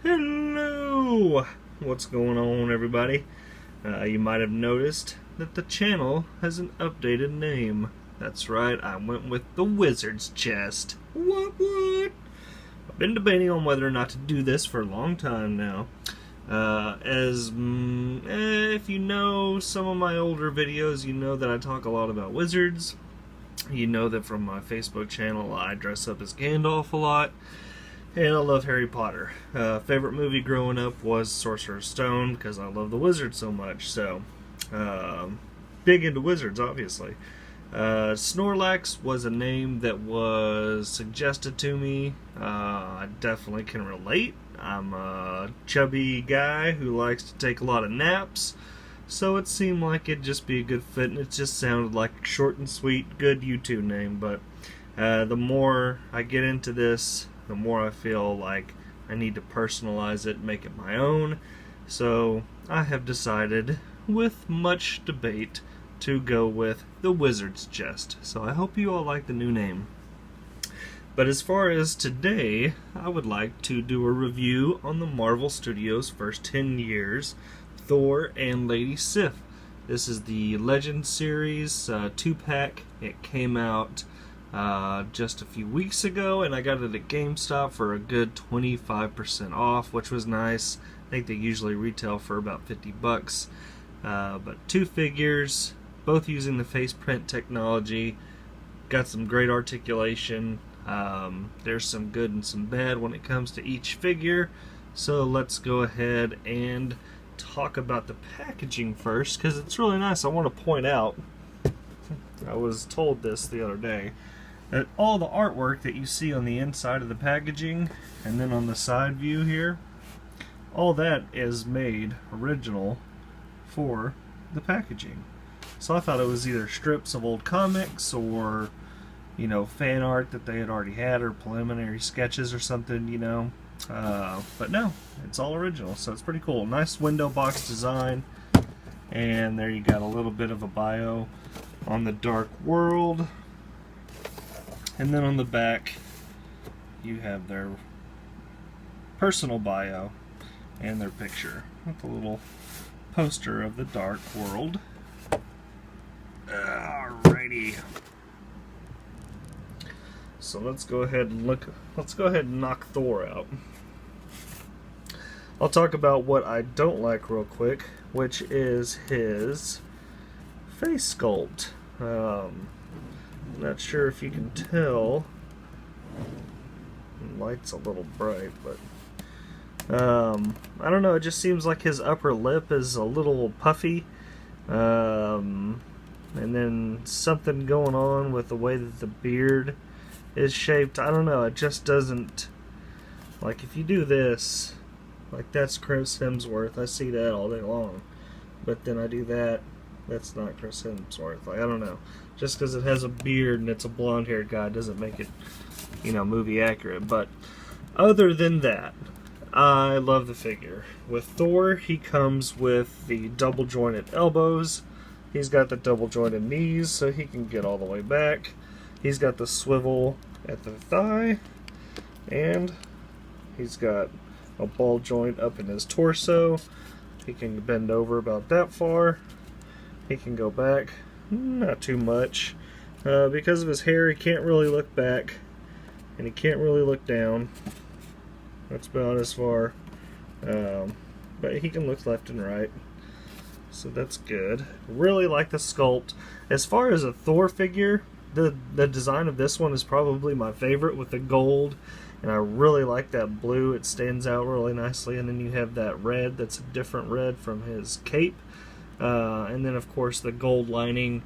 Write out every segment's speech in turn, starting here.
Hello! What's going on, everybody? You might have noticed that the channel has an updated name. That's right, I went with the Wizard's Chest. What? I've been debating on whether or not to do this for a long time now. If you know some of my older videos, you know that I talk a lot about wizards. You know that from my Facebook channel I dress up as Gandalf a lot. And I love Harry Potter. Favorite movie growing up was Sorcerer's Stone because I love the wizard so much. So, big into wizards, obviously. Snorlax was a name that was suggested to me. I definitely can relate. I'm a chubby guy who likes to take a lot of naps. So it seemed like it'd just be a good fit, and it just sounded like a short and sweet, good YouTube name. But the more I get into this, the more I feel like I need to personalize it and make it my own. So I have decided, with much debate, to go with the Wizard's Chest. So I hope you all like the new name. But as far as today, I would like to do a review on the Marvel Studios' first 10 years, Thor and Lady Sif. This is the Legend series 2-pack. It came out just a few weeks ago, and I got it at GameStop for a good 25% off, which was nice. I think they usually retail for about $50. But 2 figures, both using the face print technology. Got some great articulation. There's some good and some bad when it comes to each figure. So let's go ahead and talk about the packaging first, because it's really nice. I want to point out, I was told this the other day, that all the artwork that you see on the inside of the packaging and then on the side view here, all that is made original for the packaging. So I thought it was either strips of old comics or, you know, fan art that they had already had, or preliminary sketches or something, you know. But no, it's all original, so it's pretty cool. Nice window box design, and there you got a little bit of a bio on the Dark World. And then on the back, you have their personal bio and their picture with a little poster of the Dark World. Alrighty. So let's go ahead and knock Thor out. I'll talk about what I don't like real quick, which is his face sculpt. I'm not sure if you can tell. The light's a little bright, but I don't know, it just seems like his upper lip is a little puffy. And then something going on with the way that the beard is shaped. I don't know, it just doesn't, like, if you do this, like, that's Chris Hemsworth, I see that all day long, but then I do that, that's not Chris Hemsworth. Like, I don't know, just because it has a beard and it's a blonde haired guy doesn't make it, you know, movie accurate. But other than that, I love the figure. With Thor, he comes with the double jointed elbows. He's got the double jointed knees so he can get all the way back. He's got the swivel at the thigh, and he's got a ball joint up in his torso. He can bend over about that far. He can go back, not too much. Because of his hair, he can't really look back, and he can't really look down. That's about as far. But he can look left and right. So that's good. Really like the sculpt. As far as a Thor figure, the design of this one is probably my favorite, with the gold, and I really like that blue. It stands out really nicely. And then you have that red that's a different red from his cape, and then of course the gold lining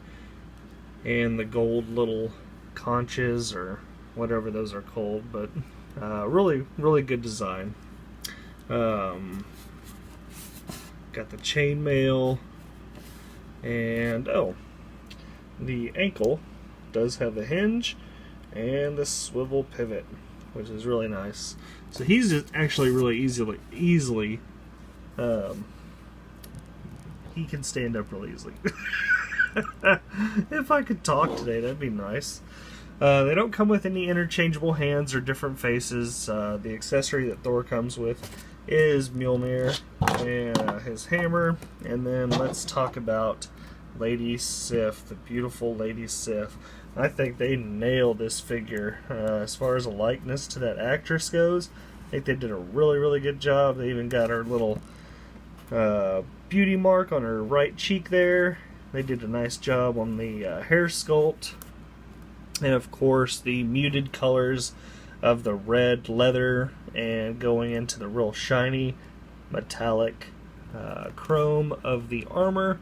and the gold little conches, or whatever those are called. But really good design. Got the chainmail, and the ankle does have the hinge and the swivel pivot, which is really nice. So he's just actually really easily he can stand up really easily. If I could talk today, that'd be nice. They don't come with any interchangeable hands or different faces. The accessory that Thor comes with is Mjolnir and his hammer. And then let's talk about Lady Sif, the beautiful Lady Sif. I think they nailed this figure as far as a likeness to that actress goes. I think they did a really, really good job. They even got her little beauty mark on her right cheek there. They did a nice job on the hair sculpt. And of course the muted colors of the red leather and going into the real shiny metallic chrome of the armor.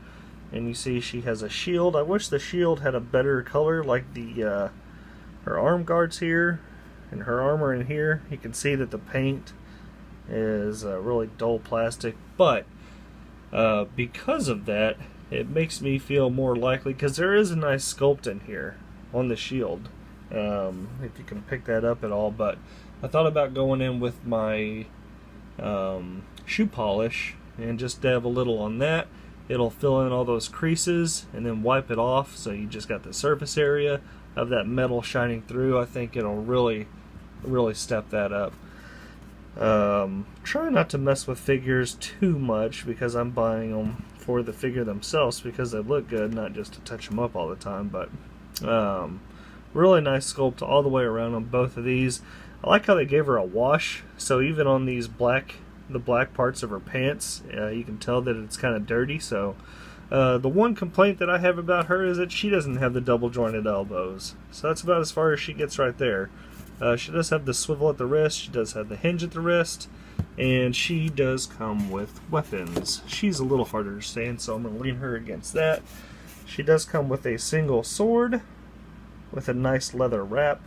And you see she has a shield. I wish the shield had a better color like the her arm guards here and her armor in here. You can see that the paint is really dull plastic, but because of that, it makes me feel more likely, because there is a nice sculpt in here on the shield, if you can pick that up at all. But I thought about going in with my shoe polish and just dab a little on that. It'll fill in all those creases and then wipe it off, so you just got the surface area of that metal shining through. I think it'll really step that up. Try not to mess with figures too much, because I'm buying them for the figure themselves because they look good, not just to touch them up all the time. But really nice sculpt all the way around on both of these. I like how they gave her a wash, so even on these the black parts of her pants, you can tell that it's kind of dirty. So the one complaint that I have about her is that she doesn't have the double jointed elbows, so that's about as far as she gets right there. She does have the swivel at the wrist, she does have the hinge at the wrist, and she does come with weapons. She's a little harder to stand, so I'm going to lean her against that. She does come with a single sword with a nice leather wrap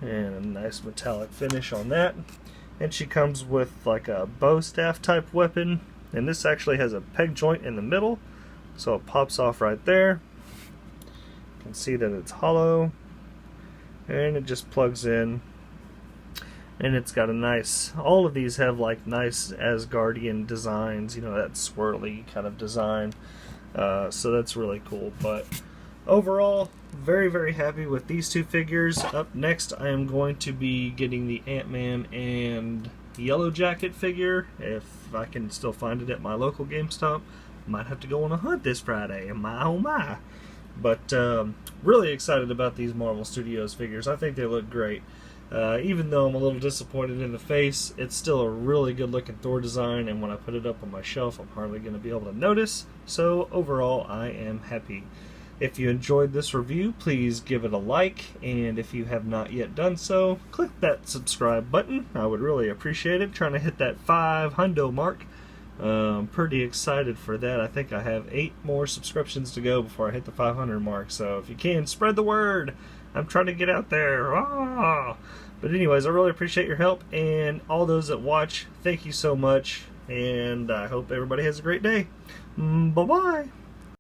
and a nice metallic finish on that. And she comes with like a bow staff type weapon, and this actually has a peg joint in the middle, so it pops off right there. You can see that it's hollow, and it just plugs in, and it's got a nice, all of these have like nice Asgardian designs, you know, that swirly kind of design, so that's really cool. But overall, very, very happy with these two figures. Up next, I am going to be getting the Ant-Man and Yellow Jacket figure, if I can still find it at my local GameStop. Might have to go on a hunt this Friday, my oh my. But really excited about these Marvel Studios figures. I think they look great. Even though I'm a little disappointed in the face, it's still a really good looking Thor design, and when I put it up on my shelf, I'm hardly going to be able to notice. So overall, I am happy. If you enjoyed this review, please give it a like, and if you have not yet done so, click that subscribe button. I would really appreciate it. Trying to hit that 500 mark. Pretty excited for that. I think I have 8 more subscriptions to go before I hit the 500 mark, so if you can, spread the word. I'm trying to get out there. But anyways, I really appreciate your help, and all those that watch, thank you so much, and I hope everybody has a great day. Bye-bye.